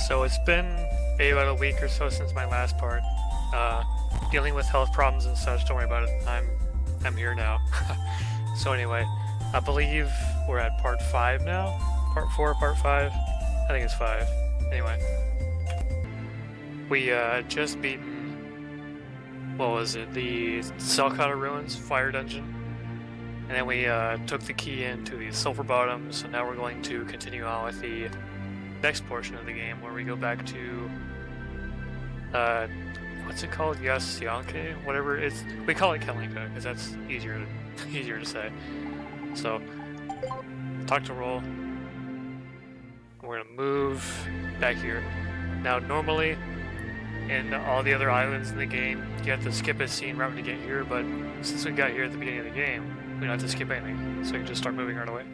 So it's been maybe about a week or so since my last part. Dealing with health problems and such, don't worry about it. I'm here now. So anyway, I believe we're at part 5 now? Part 4, part 5? I think it's 5. Anyway. We just beaten, what was it, the Salcata Ruins Fire Dungeon. And then we took the key into the Sulphur Bottoms, so now we're going to continue on with the next portion of the game where we go back to what's it called? Yasyanke? Whatever it's, we call it Kalinka because that's easier to say. So talk to roll. We're gonna move back here. Now normally in all the other islands in the game you have to skip a scene right when you get here, but since we got here at the beginning of the game we don't have to skip anything, so we can just start moving right away.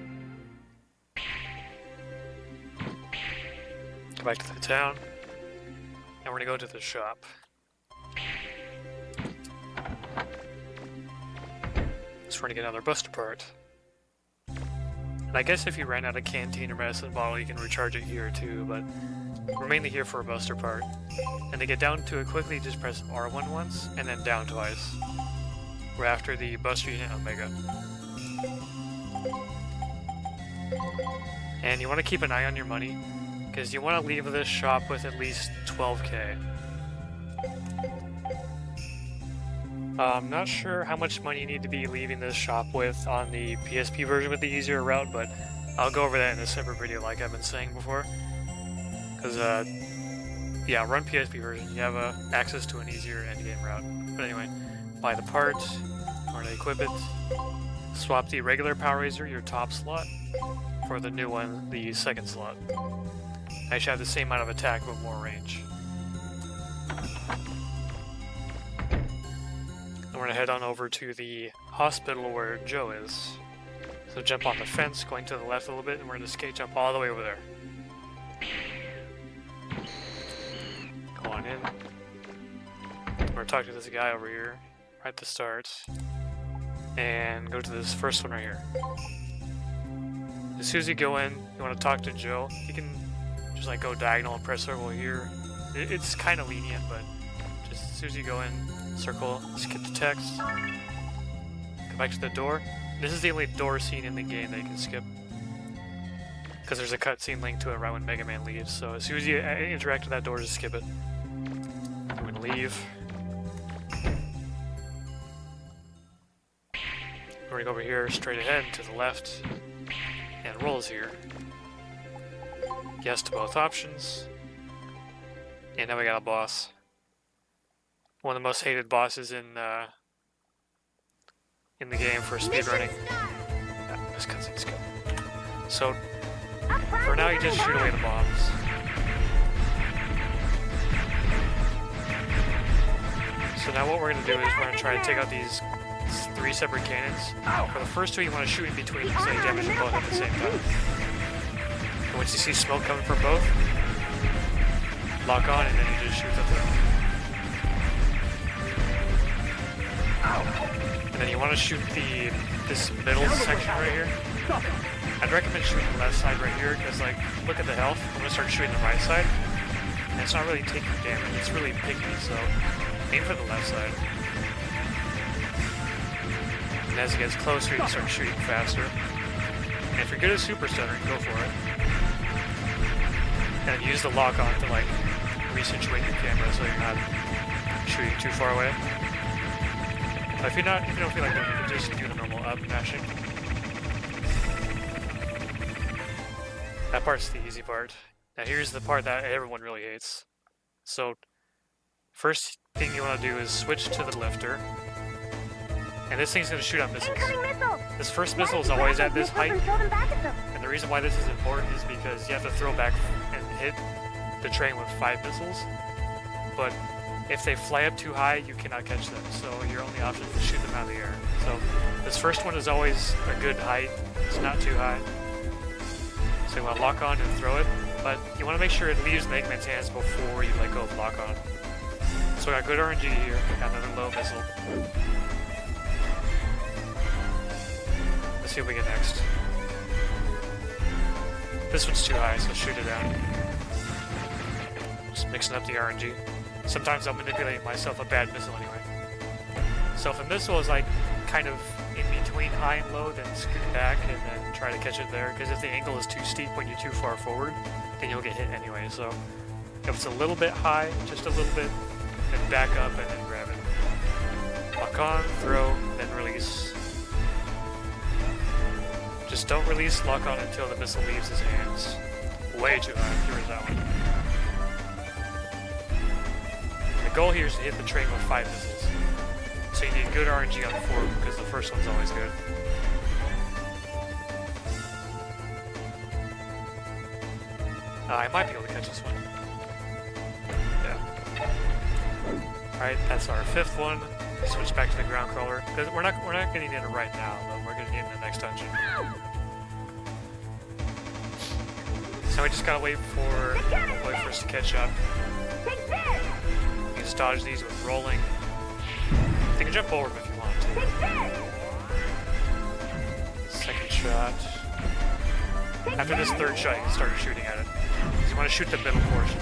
Go back to the town, and we're gonna go to the shop. So we're gonna get another buster part. And I guess if you ran out of canteen or medicine bottle, you can recharge it here too, but we're mainly here for a buster part. And to get down to it quickly, just press R1 once, and then down twice. We're after the buster unit Omega. And you want to keep an eye on your money, because you want to leave this shop with at least 12k. I'm not sure how much money you need to be leaving this shop with on the PSP version with the easier route, but I'll go over that in a separate video like I've been saying before. Because, yeah, run PSP version, you have access to an easier endgame route. But anyway, buy the part, we're going to equip it, swap the regular Power Razor, your top slot, for the new one, the second slot. I should have the same amount of attack but more range. And we're gonna head on over to the hospital where Joe is. So jump on the fence, going to the left a little bit, and we're gonna skate jump all the way over there. Go on in. We're gonna talk to this guy over here, right at the start. And go to this first one right here. As soon as you go in, you want to talk to Joe. You can just like go diagonal and press circle here. It's kind of lenient, but just as soon as you go in, circle, skip the text, go back to the door. This is the only door scene in the game that you can skip, because there's a cutscene linked to it right when Mega Man leaves. So as soon as you interact with that door, just skip it. I'm gonna leave. We're gonna go over here, straight ahead, to the left, and rolls here. Yes to both options. And now we got a boss. One of the most hated bosses in the game for speedrunning. Yeah, this cutscene's good. So, for now you just shoot away the bombs. So now what we're gonna do is we're gonna try to take out these 3 separate cannons. For the first 2 you want to shoot in between so you damage them both at the same time. And once you see smoke coming from both, lock on and then you just shoot the third. And then you want to shoot this middle section right here. I'd recommend shooting the left side right here because, like, look at the health. I'm going to start shooting the right side. And it's not really taking damage, it's really picky, so aim for the left side. And as it gets closer, you can start shooting faster. And if you're good at super stuttering, go for it. And use the lock on to like resituate your camera so you're not shooting too far away. But if you don't feel like doing it, you can just do the normal up mashing. That part's the easy part. Now here's the part that everyone really hates. So first thing you want to do is switch to the lifter. And this thing's going to shoot out missiles. This first missile is always at this height. And the reason why this is important is because you have to throw back and hit the train with 5 missiles. But if they fly up too high, you cannot catch them. So your only option is to shoot them out of the air. So this first one is always a good height. It's not too high. So you want to lock on and throw it. But you want to make sure it leaves Mega Man's hands before you let go of the lock on. So we got good RNG here. Got another low missile. Let's see what we get next. This one's too high, so shoot it down. just mixing up the RNG. Sometimes I'll manipulate myself a bad missile anyway. So if a missile is like kind of in between high and low, then scoot back and then try to catch it there, because if the angle is too steep when you're too far forward, then you'll get hit anyway. So if it's a little bit high, just a little bit, then back up and then grab it. Lock on, throw, then release. Just don't release lock on until the missile leaves his hands. Way too high. Here's that one. The goal here is to hit the train with 5 missiles. So you need good RNG on 4 because the first one's always good. I might be able to catch this one. Yeah. Alright, that's our 5th one. Switch back to the ground crawler. Because we're not getting in it right now, but we're getting in the next dungeon. So we just gotta wait for us to catch up. You can just dodge these with rolling. You can jump over them if you want to. Second shot. After this 3rd shot, you can start shooting at it. You want to shoot the middle portion.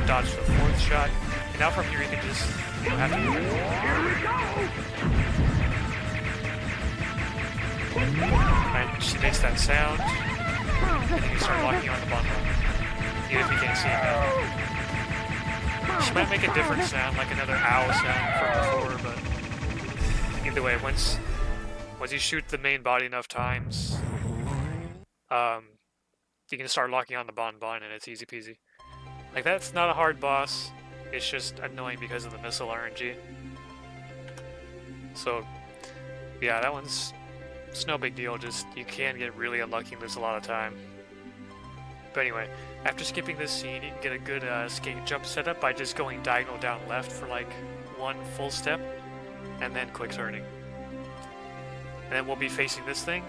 Dodge the 4th shot. And now from here you can just, you don't have to. And she makes that sound. And you can start locking on the bundle. Even if you can't see it now. She might make a different sound, like another owl sound from before, but either way, once you shoot the main body enough times, you can start locking on the bonbon and it's easy peasy. Like, that's not a hard boss, it's just annoying because of the missile RNG. So, yeah, that one's, it's no big deal, just you can get really unlucky and lose a lot of time. But anyway, after skipping this scene, you can get a good skate jump setup by just going diagonal down left for like 1 full step, and then quick turning. And then we'll be facing this thing,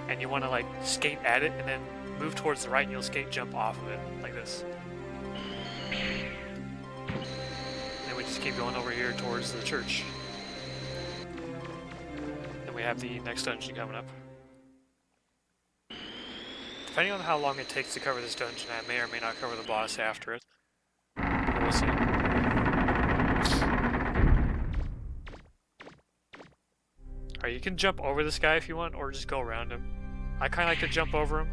and you want to like skate at it, and then move towards the right, and you'll skate jump off of it, like this. Then we just keep going over here towards the church. Then we have the next dungeon coming up. Depending on how long it takes to cover this dungeon, I may or may not cover the boss after it. But we'll see. Alright, you can jump over this guy if you want, or just go around him. I kinda like to jump over him,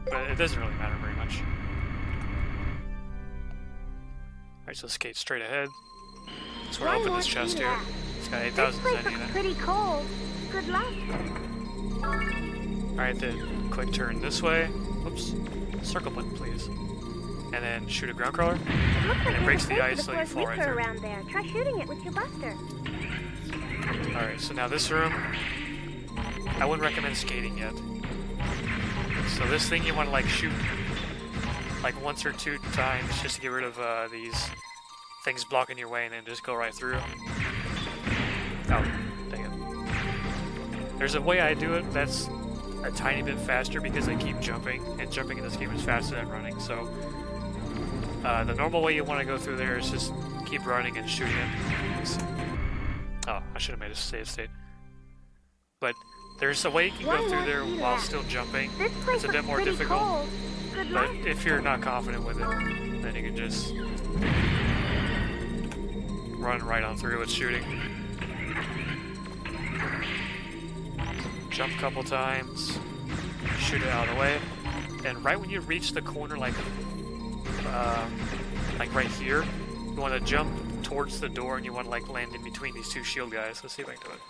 but it doesn't really matter very much. Alright, so skate straight ahead. So we're open this chest here. It's got 8,000 Zen in it. Pretty cold. Good luck. Alright, then quick turn this way. Oops. Circle button, please. And then shoot a ground crawler. And it breaks the ice so you fall right through. Around there. Try shooting it with your buster. Alright, so now this room, I wouldn't recommend skating yet. So this thing you want to like shoot like 1 or 2 times just to get rid of these things blocking your way and then just go right through. Oh, dang it. There's a way I do it that's a tiny bit faster because I keep jumping, and jumping in this game is faster than running, so the normal way you want to go through there is just keep running and shooting it. Oh, I should have made a save state. But there's a way you can go through there while still jumping. It's a bit more difficult, but if you're not confident with it, then you can just run right on through with shooting. Jump a couple times, shoot it out of the way, and right when you reach the corner, like right here, you want to jump towards the door and you want to like land in between these 2 shield guys. Let's see if I can do it.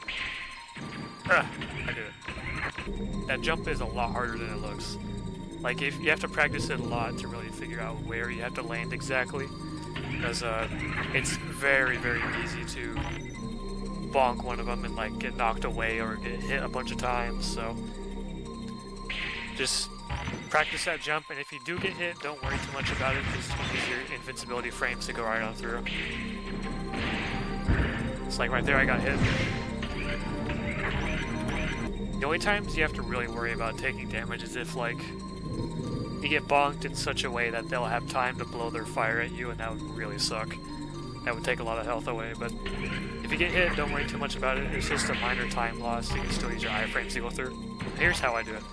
I did it. That jump is a lot harder than it looks. Like, if you have to practice it a lot to really figure out where you have to land exactly, because it's very, very easy to bonk one of them and like get knocked away or get hit a bunch of times. So just practice that jump, and if you do get hit, don't worry too much about it. Just use your invincibility frames to go right on through. It's like right there I got hit. The only times you have to really worry about taking damage is if like you get bonked in such a way that they'll have time to blow their fire at you, and that would really suck. That would take a lot of health away, but if you get hit, don't worry too much about it. It's just a minor time loss. You can still use your iframes to go through. Here's how I do it.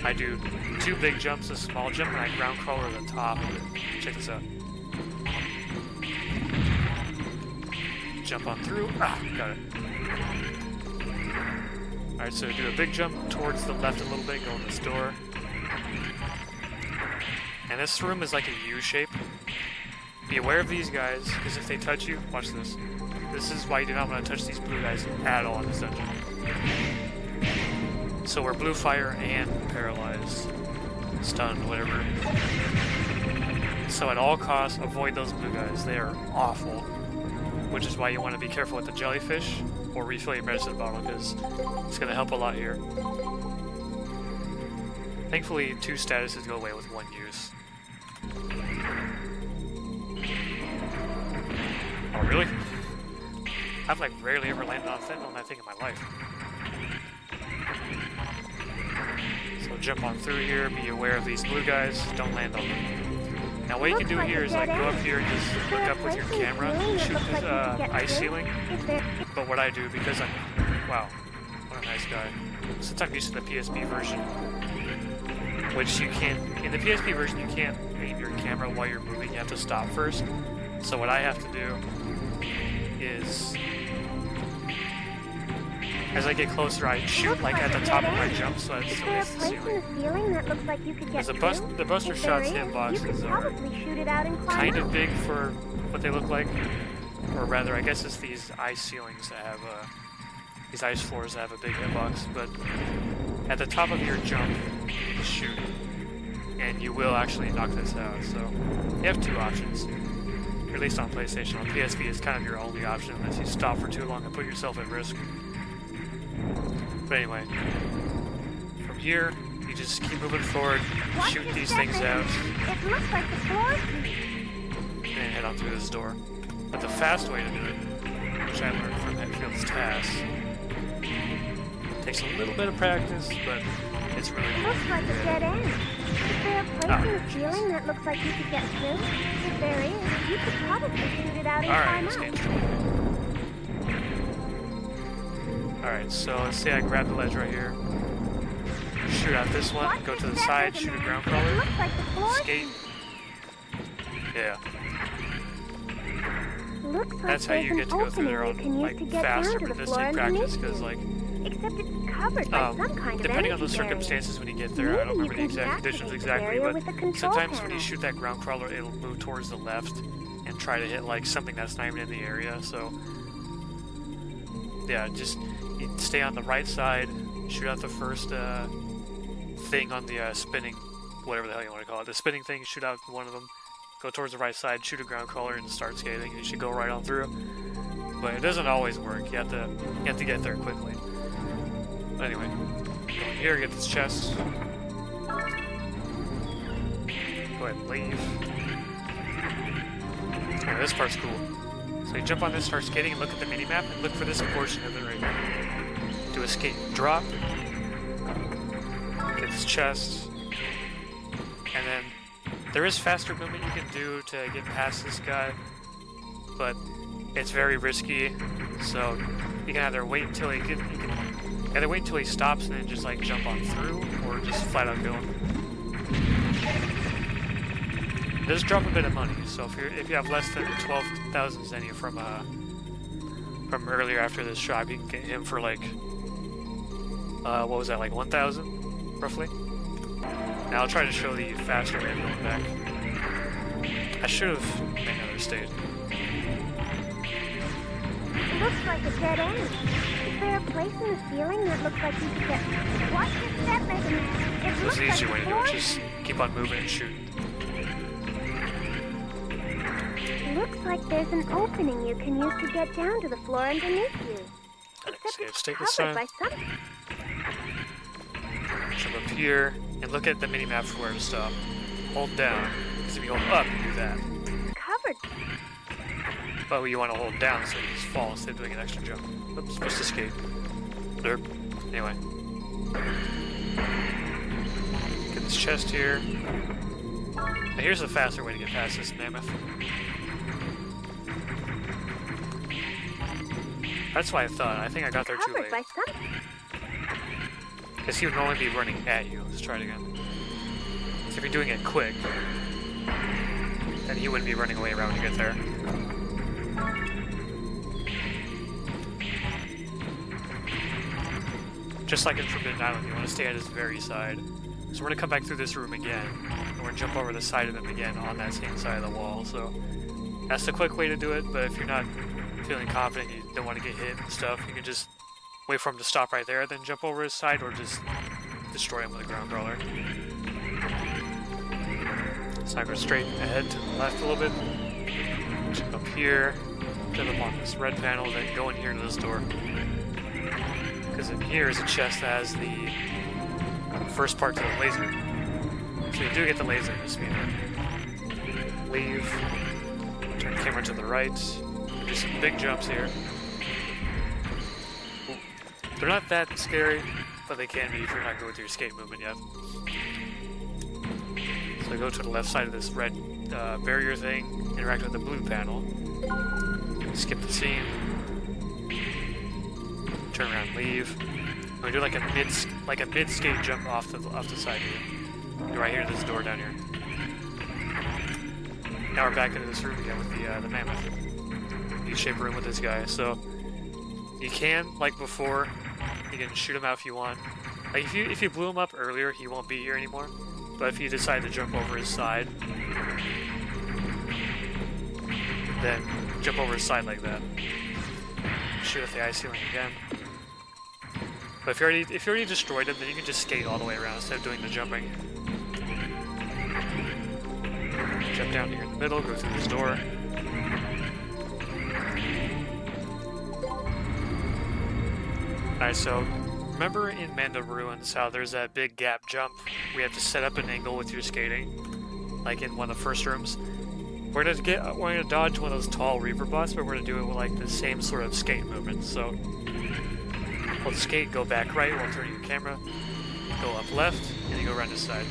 I do 2 big jumps, a small jump, and I ground crawl over the top of it. Check this out. Jump on through. Ah, got it. Alright, so do a big jump towards the left a little bit, go in this door. And this room is like a U shape. Be aware of these guys, because if they touch you, watch this. This is why you do not want to touch these blue guys at all in this dungeon. So we're blue fire and paralyzed, stunned, whatever. So at all costs, avoid those blue guys. They are awful. Which is why you want to be careful with the jellyfish, or refill your medicine bottle, because it's going to help a lot here. Thankfully, 2 statuses go away with 1 use. Oh, really? I've like rarely ever landed on that thing in my life. So jump on through here, be aware of these blue guys, don't land on them. Now what you can do here is like go up here and just look up with your camera and shoot this ice ceiling. But what I do, because I'm... Wow, what a nice guy. Since I'm used to the PSP version, which you can't... In the PSP version you can't aim your camera while you're moving, you have to stop first. So what I have to do is... As I get closer, I shoot like at the top of my jump, so it still hits the ceiling. Because the Buster Shot's hitboxes are kind of big for what they look like, or rather, I guess it's these ice ceilings that have these ice floors that have a big hitbox. But at the top of your jump, shoot, and you will actually knock this out. So you have 2 options. At least on PlayStation. On PSP, it's kind of your only option unless you stop for too long and put yourself at risk. But anyway, from here, you just keep moving forward, shoot these things out, and head on through this door. But the fast way to do it, which I learned from Hetfield's task, takes a little bit of practice, but it's really good. Looks like a dead end. Is there a place in the ceiling that looks like you could get through? If there is, you could probably shoot it out and climb up. Alright, so let's say I grab the ledge right here, shoot out this one, go to the side, shoot a ground crawler, skate. Yeah. That's how you get to go through there on like faster, but this take practice, because like depending on the circumstances when you get there, I don't remember the exact conditions exactly, but sometimes when you shoot that ground crawler, it'll move towards the left and try to hit like something that's not even in the area. So yeah, just stay on the right side, shoot out the first thing on the spinning, whatever the hell you want to call it, the spinning thing, shoot out one of them, go towards the right side, shoot a ground crawler, and start skating, and you should go right on through. But it doesn't always work. You have to get there quickly. But anyway, go here, get this chest. Go ahead and leave. Yeah, this part's cool. So you jump on this, start skating, and look at the minimap, and look for this portion of it right here. Do a skate drop, get this chest, and then there is faster movement you can do to get past this guy, but it's very risky, so you can either wait until he stops and then just like jump on through, or just flat out go. It does drop a bit of money, so if you have less than 12,000 Xenia from earlier after this shop, you can get him for like what was that, like 1,000 roughly? Now I'll try to show the faster way of going back. I should have made another state. Looks like a dead end. Is there a place in the ceiling that looks like you could get... Watch your step, Megan. So it's the easier way to do it, just keep on moving and shooting. Looks like there's an opening you can use to get down to the floor underneath you. Save state this time. Jump up here, and look at the minimap for where to stop. Hold down, because if you hold up, you do that. Covered. But you want to hold down so you just fall instead of doing an extra jump. Oops, supposed to escape. Derp. Anyway. Get this chest here. Now here's a faster way to get past this mammoth. That's why I thought. I think I got there too late. Because he would normally be running at you. Let's try it again. So if you're doing it quick, then he wouldn't be running away around when you get there. Just like in Forbidden Island, you want to stay at his very side. So we're going to come back through this room again, and we're going to jump over the side of him again on that same side of the wall. So that's the quick way to do it, but if you're not feeling confident, you don't want to get hit and stuff, you can just wait for him to stop right there, then jump over his side, or just destroy him with a ground crawler. So I go straight ahead to the left a little bit, jump up here, jump up on this red panel, then go in here to this door. Because in here is a chest that has the first part to the laser. So you do get the laser in this speedrun. Leave, turn the camera to the right, do some big jumps here. They're not that scary, but they can be if you're not good with your escape movement yet. So I go to the left side of this red barrier thing, interact with the blue panel, skip the scene, turn around, leave. And we do like a mid skate jump off the side here. Go right here to this door down here. Now we're back into this room again with the mammoth. U-shaped room with this guy. So you can, like before, you can shoot him out if you want. Like if you blew him up earlier, he won't be here anymore. But if you decide to jump over his side, then jump over his side like that. Shoot at the ice ceiling again. But if you already destroyed him, then you can just skate all the way around instead of doing the jumping. Jump down here in the middle, go through this door. Alright, so remember in Manda Ruins how there's that big gap jump? We have to set up an angle with your skating, like in one of the first rooms. We're gonna dodge one of those tall Reaver bots, but we're gonna do it with like the same sort of skate movement. So we'll skate, go back right, we'll turn your camera, go up left, and you go around this side.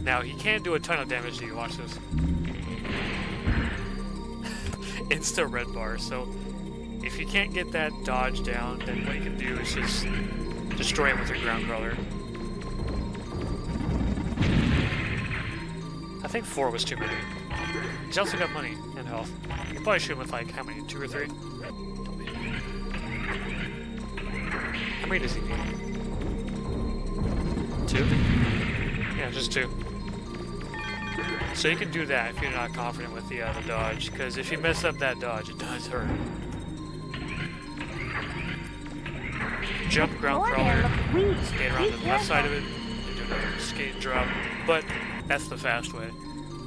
Now he can't do a ton of damage to you. Watch this. Insta red bar. So if you can't get that dodge down, then what you can do is just destroy him with your ground crawler. I think 4 was too many. He's also got money and health. You can probably shoot him with like, how many? 2 or 3? How many does he need? 2? Yeah, just 2. So you can do that if you're not confident with the dodge, because if you mess up that dodge, it does hurt. Jump, ground crawler, skate around the left side of it, and do another skate drop. But that's the fast way.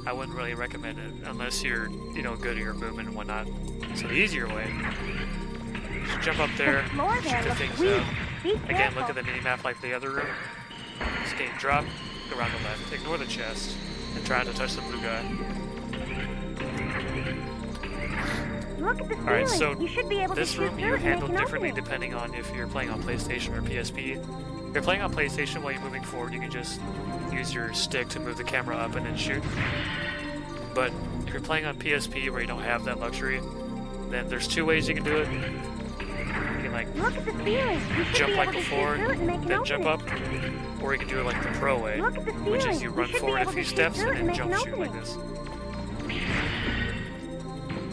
I wouldn't really recommend it unless you're, good at your movement and whatnot. So the easier way, just jump up there, shoot the things out. Again, look at the mini-map like the other room. Skate drop, go around the left, ignore the chest, and try not to touch the blue guy. Alright, so this room you handle differently depending on if you're playing on PlayStation or PSP. If you're playing on PlayStation while you're moving forward, you can just use your stick to move the camera up and then shoot. But if you're playing on PSP where you don't have that luxury, then there's 2 ways you can do it. You can like jump like before, then jump up, or you can do it like the pro way, which is you run forward a few steps and then jump shoot like this.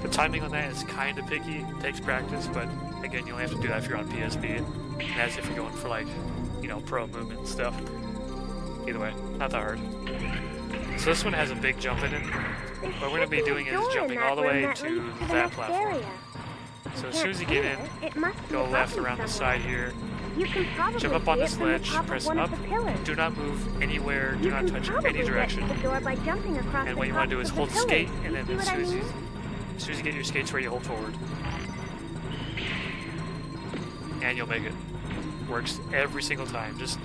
The timing on that is kind of picky, it takes practice, but again, you only have to do that if you're on PSP, and that's if you're going for like, pro movement and stuff. Either way, not that hard. So this one has a big jump in it. What we're going to be doing is jumping all the way to that platform. So as soon as you get in, go left around the side here, jump up on this ledge, press up, do not move anywhere, do not touch any direction. And what you want to do is hold skate, and then as soon as you get your skates where you hold forward. And you'll make it. Works every single time. Just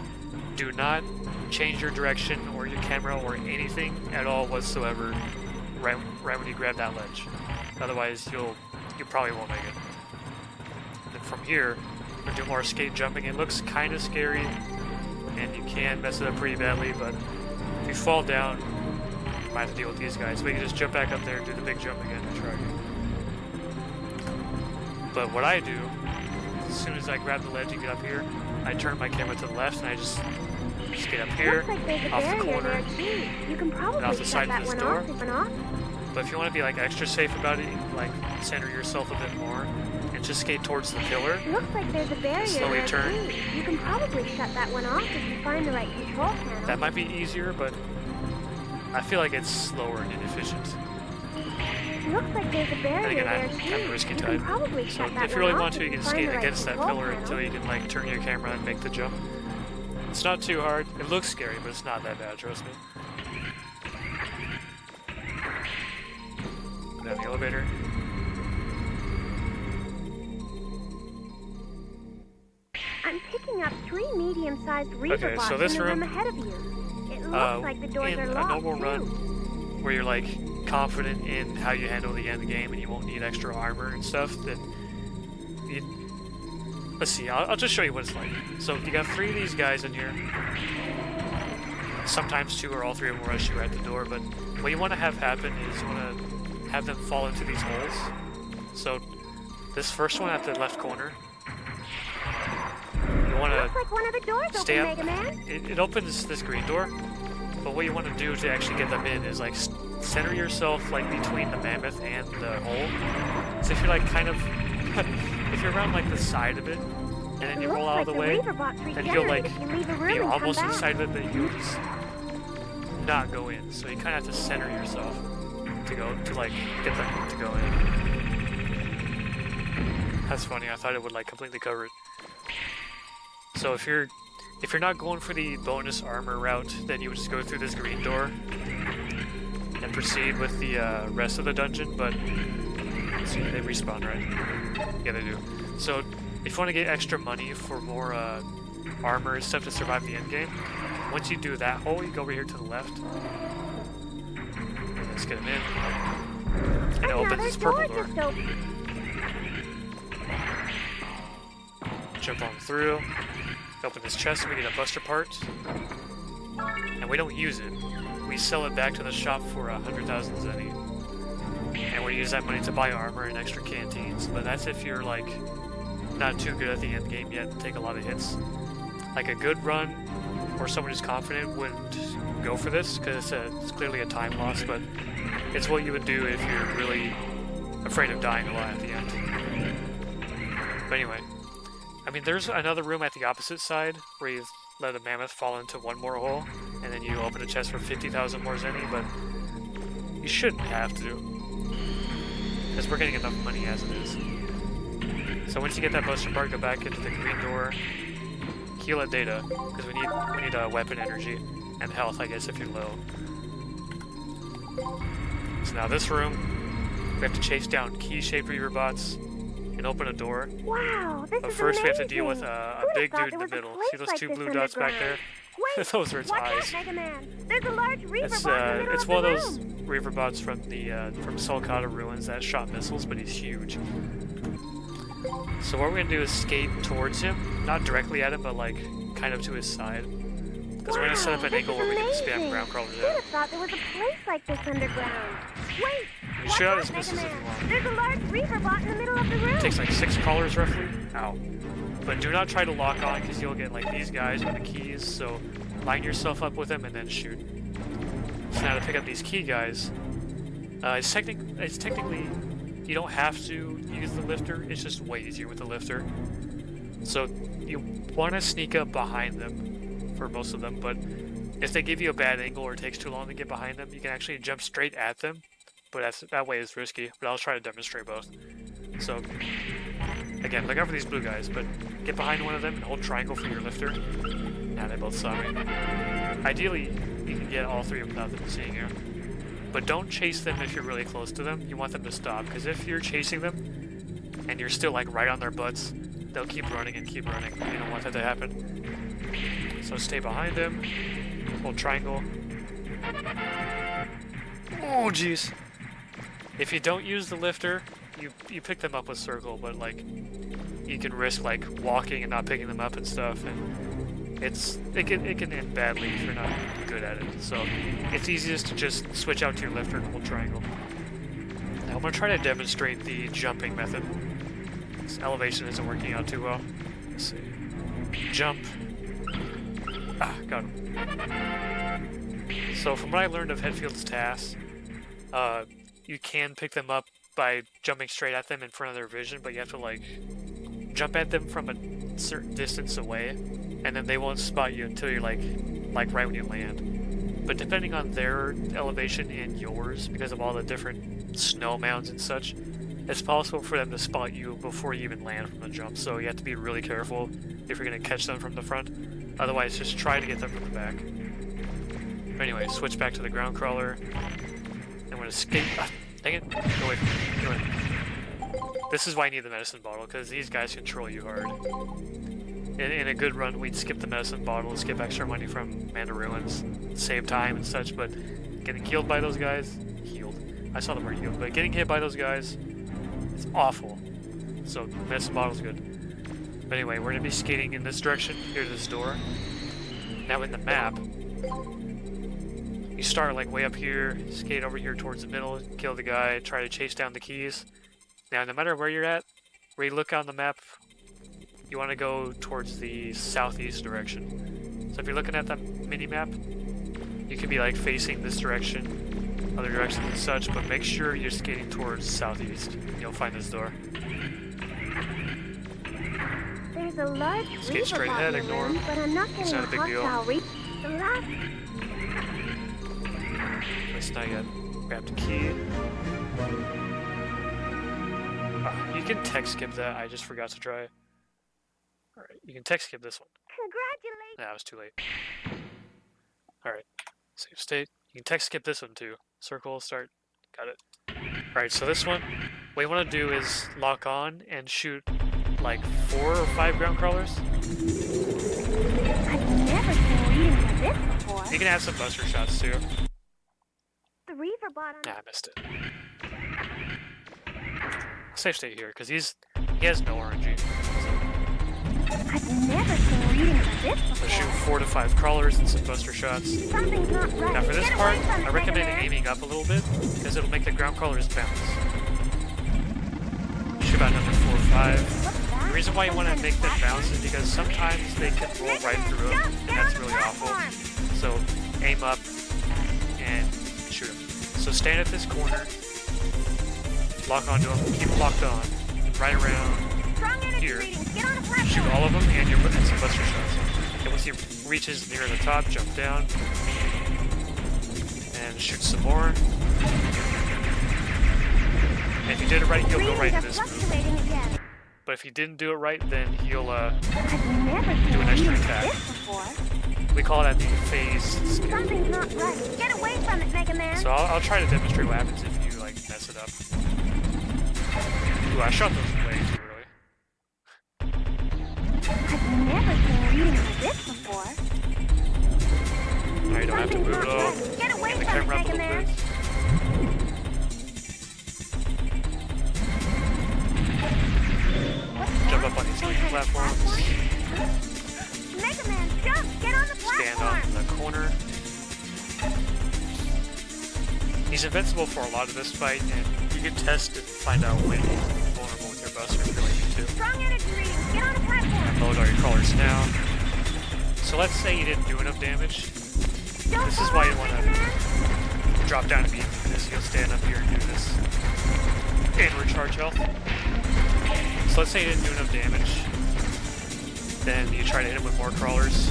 do not change your direction or your camera or anything at all whatsoever right when you grab that ledge. Otherwise you probably won't make it. And from here, we'll do more skate jumping. It looks kind of scary and you can mess it up pretty badly, but if you fall down, you might have to deal with these guys. But you can just jump back up there, do the big jump again, and try again. But what I do, as soon as I grab the ledge and get up here, I turn my camera to the left and I just get up here, Looks like there's a off the barrier corner, there too. You can and probably off the shut side that of this one door. off. One off. But if you want to be like extra safe about it, like center yourself a bit more and just skate towards the pillar. Looks like there's a barrier Slowly there turn. too. You can probably shut that one off if you find the right control panel. That might be easier, but I feel like it's slower and inefficient. Looks like there's a And barrier again, there I'm too. kind of risky You type. can probably So shut that if you one really off want to, if you can find skate the right against that control pillar panel. until you can like turn your camera and make the jump. It's not too hard. It looks scary, but it's not that bad, trust me. Go down the elevator. I'm picking up 3 medium-sized reaver Okay, bots so this in the room room, ahead of you. It looks like the doors in are a locked normal too. run where you're like confident in how you handle the end game and you won't need extra armor and stuff, then you... Let's see, I'll just show you what it's like. So you got 3 of these guys in here. Sometimes 2 or all 3 of them will rush you at the door, but what you want to have happen is you want to have them fall into these holes. So this first one at the left corner, you want Looks to like one of the doors stay open, up. Mega Man. It opens this green door, but what you want to do to actually get them in is like center yourself like between the mammoth and the hole. So if you're like kind of, if you're around like the side of it, and then you Looks roll out like of the way, reaver bots and you'll like regenerate if you leave a room be and almost come inside back. of it, but you'll just not go in. So you kind of have to center yourself to go to like get them to go in. That's funny. I thought it would like completely cover it. So if you're not going for the bonus armor route, then you would just go through this green door and proceed with the rest of the dungeon. But see, they respawn, right? Yeah, they do. So if you want to get extra money for more armor and stuff to survive the end game, once you do that hole, you go over here to the left. Let's get him in. And it opens this purple door. Just opened. Jump on through. Open this chest and we get a buster part. And we don't use it. We sell it back to the shop for 100,000 zenny. And we use that money to buy armor and extra canteens. But that's if you're like not too good at the end game yet and take a lot of hits. Like a good run or someone who's confident wouldn't go for this because it's clearly a time loss, but it's what you would do if you're really afraid of dying a lot at the end. But anyway, I mean, there's another room at the opposite side where you let a mammoth fall into one more hole, and then you open a chest for 50,000 more zenny, but you shouldn't have to, because we're getting enough money as it is. So once you get that buster part, go back into the green door, heal at data, because we need weapon energy and health, I guess, if you're low. So now this room, we have to chase down key-shaped reaver bots and open a door. Wow, this But is first we have to amazing. deal with a Who'd big have dude in thought the there middle. was a See those place 2 like blue this dots back underground? there? Wait, Those are its watch eyes. out, Mega Man. There's a large reaver It's bot in the middle it's of one the of those room. reaver bots from the from Sulcata ruins that shot missiles, but he's huge. So what we're gonna do is skate towards him, not directly at him, but like kind of to his side, because we're gonna set up an Wow, angle this where we is can spam amazing. ground crawlers Who'd at. have thought there was a place like this underground? Wait, You watch shoot out out, his Mega missiles if you Man. want. There's a large reaver bot in the middle of the room. It takes like 6 crawlers roughly. Ow. But do not try to lock on because you'll get like these guys with the keys, so line yourself up with them and then shoot. So now to pick up these key guys, it's technically, you don't have to use the lifter, it's just way easier with the lifter. So you want to sneak up behind them for most of them, but if they give you a bad angle or it takes too long to get behind them, you can actually jump straight at them, but that way is risky, but I'll try to demonstrate both. So again, look out for these blue guys, but get behind one of them and hold triangle for your lifter. Now they both saw me. Ideally, you can get all 3 of them without them seeing you. But don't chase them if you're really close to them. You want them to stop, because if you're chasing them and you're still like right on their butts, they'll keep running and keep running. You don't want that to happen. So stay behind them. Hold triangle. Oh jeez. If you don't use the lifter, you pick them up with circle, but like you can risk like walking and not picking them up and stuff, and it can end badly if you're not good at it. So it's easiest to just switch out to your lifter and hold triangle. Now I'm gonna try to demonstrate the jumping method. This elevation isn't working out too well. Let's see. jump. Ah, got him. So from what I learned of Hetfield's tasks, you can pick them up by jumping straight at them in front of their vision, but you have to like jump at them from a certain distance away, and then they won't spot you until you're like right when you land. But depending on their elevation and yours, because of all the different snow mounds and such, it's possible for them to spot you before you even land from the jump. So you have to be really careful if you're going to catch them from the front. Otherwise, just try to get them from the back. But anyway, switch back to the ground crawler. I'm going to skate. Ah, dang it. Go away from me. Go away. This is why I need the medicine bottle, because these guys control you hard. In a good run, we'd skip the medicine bottle, skip extra money from Manda Ruins, save time and such, but getting killed by those guys, I saw the word healed, but getting hit by those guys, it's awful. So, medicine bottle's good. But anyway, we're going to be skating in this direction, here to this door. Now in the map, you start like way up here, skate over here towards the middle, kill the guy, try to chase down the keys. Now, no matter where you're at, where you look on the map, you want to go towards the southeast direction. So if you're looking at the mini-map, you can be like facing this direction, other directions and such, but make sure you're skating towards southeast. You'll find this door. There's a large Skate straight ahead, ignore him. but I'm not It's getting not a big deal. The last It's not yet. Grab the key. You can text skip that, I just forgot to try. Alright, you can text skip this one. Congratulations. Nah, it was too late. Alright, save state. You can text skip this one too. Circle, start, got it. Alright, so this one, what you want to do is lock on and shoot like 4 or 5 ground crawlers. I've never seen reading like this before. You can have some buster shots too. The Reaver bot on Nah, I missed it. Safe state here, because he has no RNG. I've never seen reading like this So before. shoot 4 to 5 crawlers and some buster shots. Something's not right. Now for this Get part, away from I it, recommend Mega Man. aiming up a little bit, because it'll make the ground crawlers bounce. Shoot about number 4 or 5. What's that? The reason why you want to make them bounce is because sometimes they can roll right through them, and that's really awful. So aim up and shoot them. So stand at this corner, lock onto them, keep locked on, right around Strong energy here. readings. Get on a platform. Shoot all of them and you're putting some buster shots. And once he reaches near the top, jump down and shoot some more. And if you did it right, he'll go right into this move. Fluctuating again. But if you didn't do it right, then he'll I've never seen do an extra readings attack. like this before. We call that the phase skill. Something's not right. Get away from it, Mega Man. So I'll try to demonstrate what happens if you like mess it up. Ooh, I shot those way too early. I've never seen readings like this before. Now you don't have to move at all. Get away Get the from it, camera up a Mega little Man. bit. Jump up on these green platforms. Mega Man, jump! Get on the Stand platform! on the corner. He's invincible for a lot of this fight, and you can test and find out when he's vulnerable with your buster if you really need to. Strong energy readings. Get on the platform! Load all your crawlers now. So let's say you didn't do enough damage. Don't This is fall why you off, want Mega Man. to drop down and beat this. You'll stand up here and do this. And recharge health. So let's say you didn't do enough damage. Then you try to hit him with more crawlers.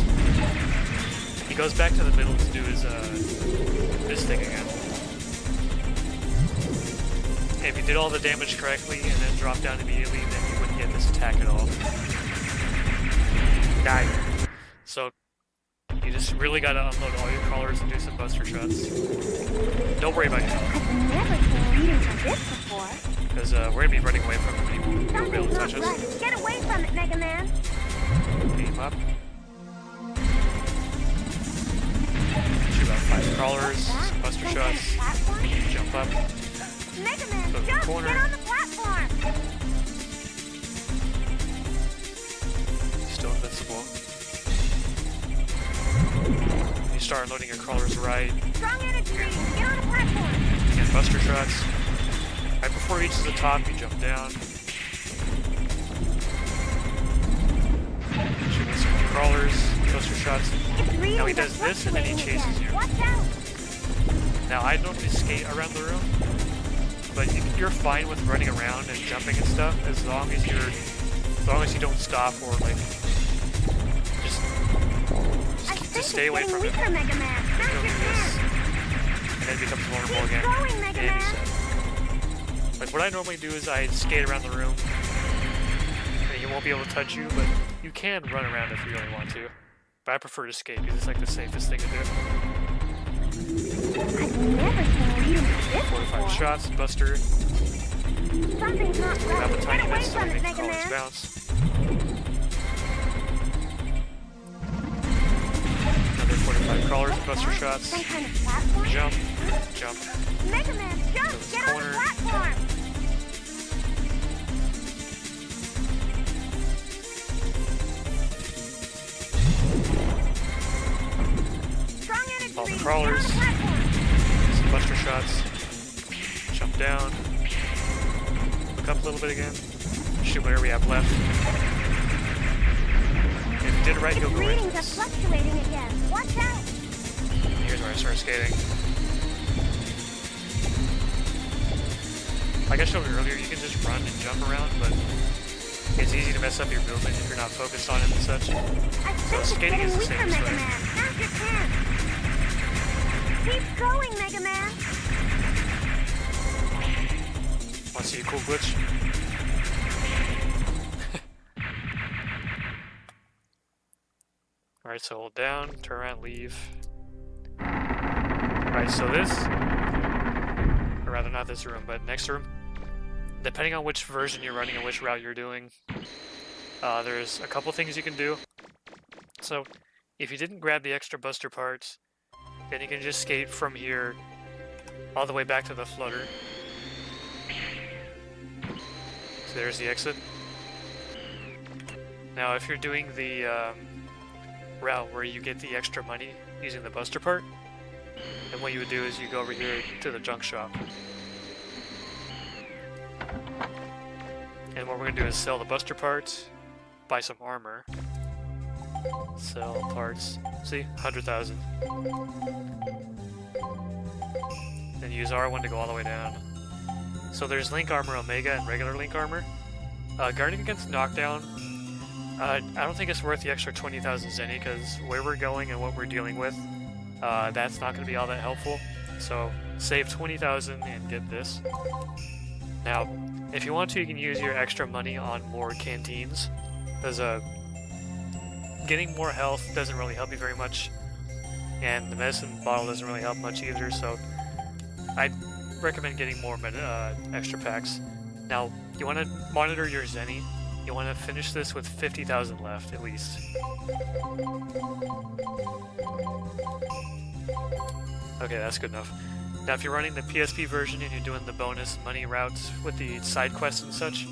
He goes back to the middle to do his this thing again. And if you did all the damage correctly and then drop down immediately, then you wouldn't get this attack at all. Die. So you just really gotta unload all your crawlers and do some buster shots. Don't worry about your health, I've never seen readings like this before. because we're gonna be running away from him and he won't be able to Something's touch not us. right. Get away from it, Mega Man. Aim up. Shoot about 5 crawlers, some buster shots, jump up, Mega Man, Go to the jump! corner. Get on the platform! still invincible. You start loading your crawlers right, Strong energy readings. Get on the platform! and buster shots. Right before he reaches the top, you jump down. Shoot some crawlers, coaster shots. It's Now he does this and then he chases you. Watch out! Now I normally skate around the room, but you're fine with running around and jumping and stuff as long as you don't stop or like just stay away from it. Mega Man. Now's your chance. And then it becomes vulnerable again. Going, Mega And Man. reset. Like what I normally do is I skate around the room, and he won't be able to touch you, but you can run around if you really want to. But I prefer to skate because it's like the safest thing to do. I've never seen you do this 4 to 5 before. shots, Buster. Something's not Grab a right. tiny Get away bit so from we it, can Mega always Man. bounce. Another 4 to 5 crawlers, Buster shots. Some kind of platform? Jump, jump. Mega Man, jump! Goes Get on corner. the platform! Strong energy All the reading. crawlers. Get on the platform. Some Buster shots. Jump down. Look up a little bit again. Shoot whatever we have left. If you did it right, you'll Its go right. readings are fluctuating again. Watch out! Here's where I start skating. Like I showed you earlier, you can just run and jump around, but it's easy to mess up your movement if you're not focused on it and such. I think it's skating getting is the weaker, same, Mega right? Man. Now's your chance. Keep going, Mega Man. Want to see a cool glitch? Alright, so hold down, turn around, leave. Alright, so this, or rather not this room, but next room, depending on which version you're running and which route you're doing, there's a couple things you can do. So, if you didn't grab the extra Buster parts, then you can just skate from here all the way back to the flutter. So there's the exit. Now, if you're doing the route where you get the extra money using the Buster part, then what you would do is you go over here to the junk shop. And what we're going to do is sell the Buster parts, buy some armor, sell parts, see, 100,000. Then use R1 to go all the way down. So there's Link Armor Omega and regular Link Armor. Guarding against knockdown, I don't think it's worth the extra 20,000 Zenny because where we're going and what we're dealing with, that's not going to be all that helpful. So save 20,000 and get this. Now, if you want to, you can use your extra money on more canteens. Because getting more health doesn't really help you very much, and the medicine bottle doesn't really help much either. So I'd recommend getting more extra packs. Now, you want to monitor your Zenny. You want to finish this with 50,000 left, at least. Okay, that's good enough. Now, if you're running the PSP version and you're doing the bonus money routes with the side quests and such,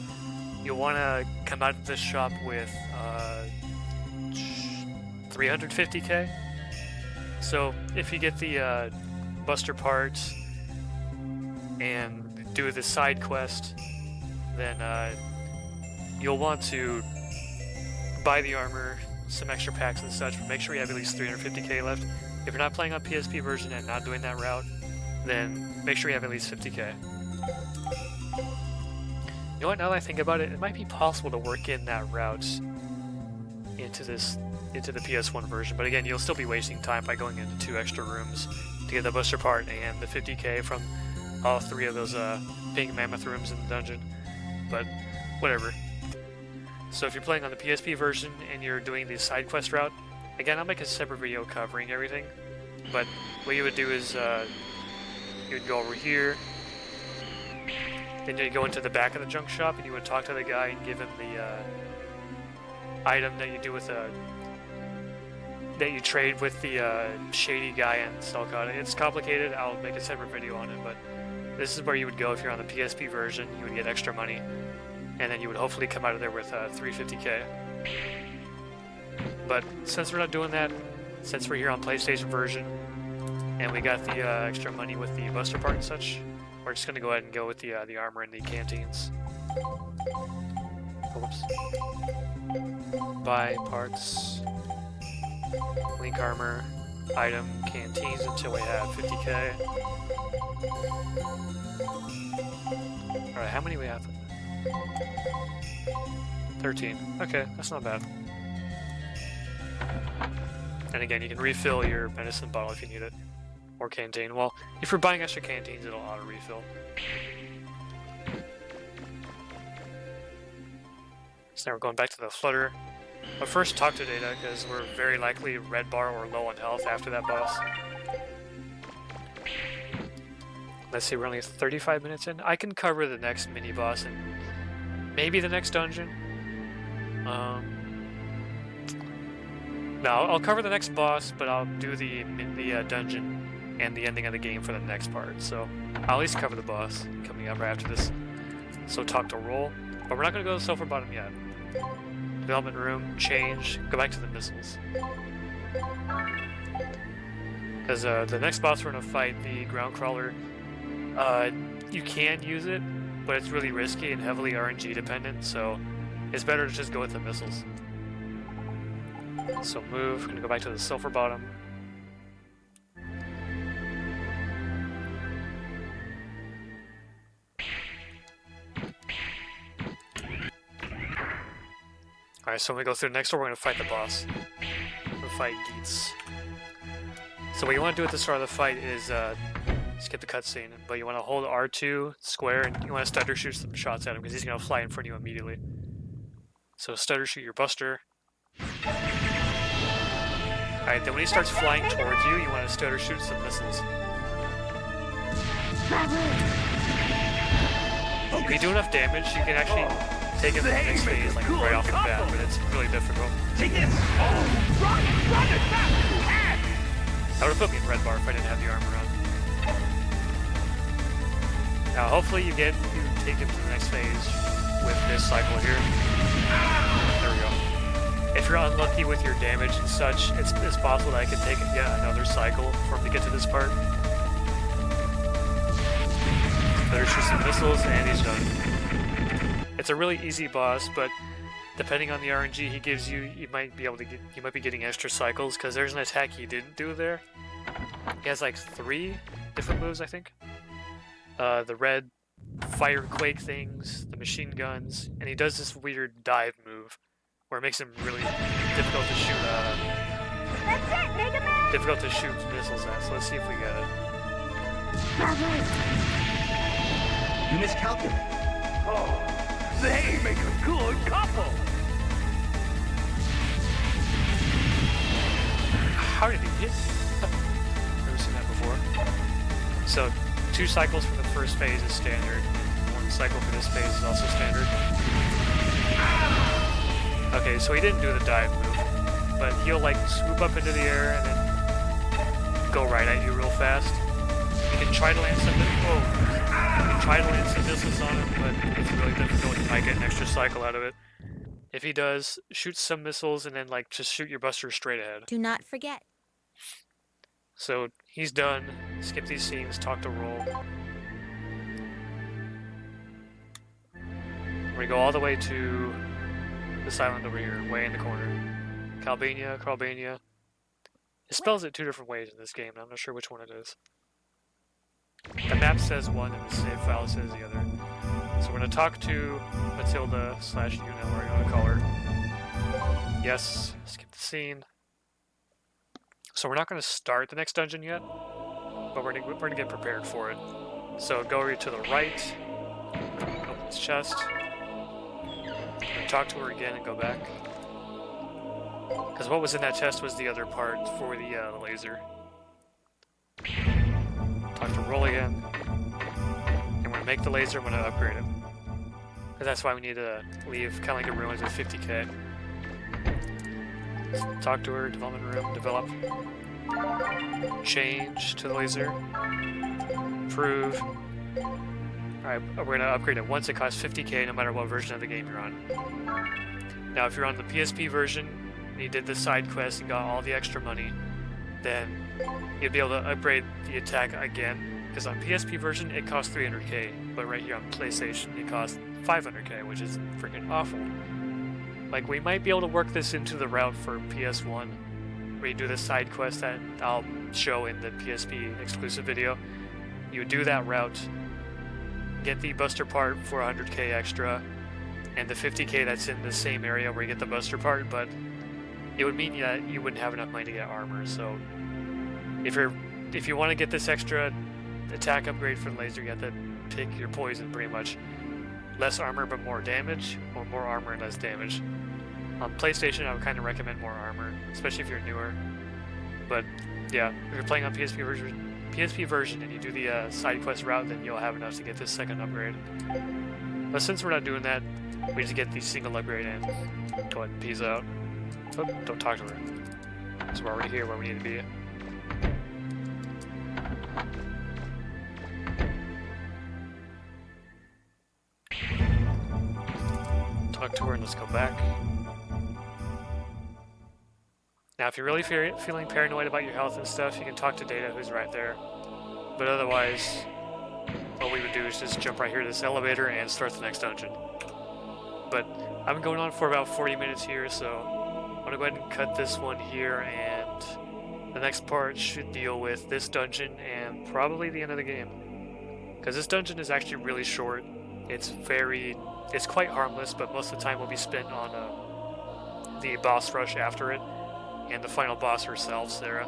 you'll want to come out of this shop with 350k. So, if you get the Buster parts and do the side quest, then you'll want to buy the armor, some extra packs and such, but make sure you have at least 350k left. If you're not playing on PSP version and not doing that route, then make sure you have at least 50k. You know what, now that I think about it, it might be possible to work in that route into the PS1 version, but again, you'll still be wasting time by going into 2 extra rooms to get the Buster part and the 50k from all 3 of those pink mammoth rooms in the dungeon, but whatever. So if you're playing on the PSP version and you're doing the side quest route, again, I'll make a separate video covering everything, but what you would do is you would go over here, then you'd go into the back of the junk shop and you would talk to the guy and give him the item that you do with that you trade with the shady guy in Selcott. It's complicated, I'll make a separate video on it, but this is where you would go if you're on the PSP version. You would get extra money, and then you would hopefully come out of there with 350k. But since we're not doing that, since we're here on PlayStation version, and we got the extra money with the Buster part and such, we're just gonna go ahead and go with the armor and the canteens. Whoops. Buy parts, link armor, item, canteens until we have 50k. Alright, how many we have? 13. Okay, that's not bad. And again, you can refill your medicine bottle if you need it. Or canteen. Well, if you're buying extra canteens, it'll auto-refill. So now we're going back to the flutter. But first, talk to Data, because we're very likely red bar or low on health after that boss. Let's see, we're only 35 minutes in. I can cover the next mini-boss and maybe the next dungeon. No, I'll cover the next boss, but I'll do the dungeon and the ending of the game for the next part. So I'll at least cover the boss coming up right after this. So talk to roll, but we're not going to go to the sulfur bottom yet. Development room, change, go back to the missiles. Because the next boss we're going to fight, the ground crawler, you can use it, but it's really risky and heavily RNG dependent, so it's better to just go with the missiles. So move, gonna go back to the sulfur bottom. Alright, so when we go through the next door, we're gonna fight the boss. We'll fight Geets. So what you want to do at the start of the fight is skip the cutscene, but you want to hold R2 square and you want to stutter shoot some shots at him because he's gonna fly in front of you immediately. So stutter shoot your buster. Alright, then when he starts flying towards you, you want to stutter shoot some missiles. If you do enough damage, you can actually take him to the next phase, like right off the bat, but it's really difficult. Take this! Oh, run as fast as you can! That would have put me in red bar if I didn't have the armor on. Now, hopefully you take him to the next phase with this cycle here. There we go. If you're unlucky with your damage and such, it's possible that I could take yet another cycle for him to get to this part. Better shoot some missiles, and he's done. It's a really easy boss, but depending on the RNG he gives you, you might be getting extra cycles because there's an attack he didn't do there. He has like 3 different moves, I think. The red fire quake things, the machine guns, and he does this weird dive move where it makes him really difficult to shoot. Difficult to shoot missiles at. So let's see if we get it. You miscalculated. Oh, they make a good couple. How did he hit? Never seen that before. So 2 cycles for the first phase is standard. 1 cycle for this phase is also standard. Okay, so he didn't do the dive move, but he'll like swoop up into the air and then go right at you real fast. You can try to land some missiles on him, but it's really difficult. You might get an extra cycle out of it. If he does, shoot some missiles and then like just shoot your buster straight ahead. Do not forget. So he's done. Skip these scenes, talk to roll. We're gonna go all the way to this island over here, way in the corner. Calbania. It spells it 2 different ways in this game, and I'm not sure which one it is. The map says one, and the save file says the other. So we're gonna talk to Matilda / Una, whatever you wanna call her. Yes, skip the scene. So we're not gonna start the next dungeon yet, but we're gonna get prepared for it. So go over to the right, open this chest, talk to her again and go back. Because what was in that chest was the other part for the laser. Talk to roll again. And we're gonna make the laser, I'm gonna upgrade it. Because that's why we need to leave kind of like a ruins with 50k. Talk to her, development room, develop. Change to the laser. Improve. Alright, we're gonna upgrade it once. It costs 50k no matter what version of the game you're on. Now if you're on the PSP version and you did the side quest and got all the extra money, then you'll be able to upgrade the attack again. Because on PSP version it costs 300k, but right here on PlayStation it costs 500k, which is freaking awful. Like, we might be able to work this into the route for PS1, where you do the side quest that I'll show in the PSP exclusive video. You would do that route, get the buster part for 100k extra, and the 50k that's in the same area where you get the buster part, but it would mean that you wouldn't have enough money to get armor. So if you want to get this extra attack upgrade for the laser, you have to pick your poison pretty much. Less armor but more damage, or more armor and less damage. On PlayStation, I would kind of recommend more armor, especially if you're newer. But yeah, if you're playing on PSP version and you do the side quest route, then you'll have enough to get this second upgrade. But since we're not doing that, we just get the single upgrade and go ahead and peace out. Oh, don't talk to her. So we're already here where we need to be. Talk to her and let's go back. Now, if you're really feeling paranoid about your health and stuff, you can talk to Data, who's right there. But otherwise, what we would do is just jump right here to this elevator and start the next dungeon. But I've been going on for about 40 minutes here, so I'm going to go ahead and cut this one here, and the next part should deal with this dungeon and probably the end of the game. Because this dungeon is actually really short. It's quite harmless, but most of the time will be spent on the boss rush after it, and the final boss herself, Sarah.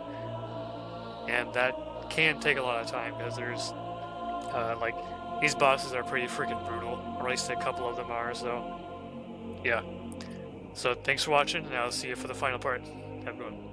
And that can take a lot of time, because there's, like, these bosses are pretty freaking brutal, or at least a couple of them are, so, yeah. So, thanks for watching, and I'll see you for the final part. Have a good one.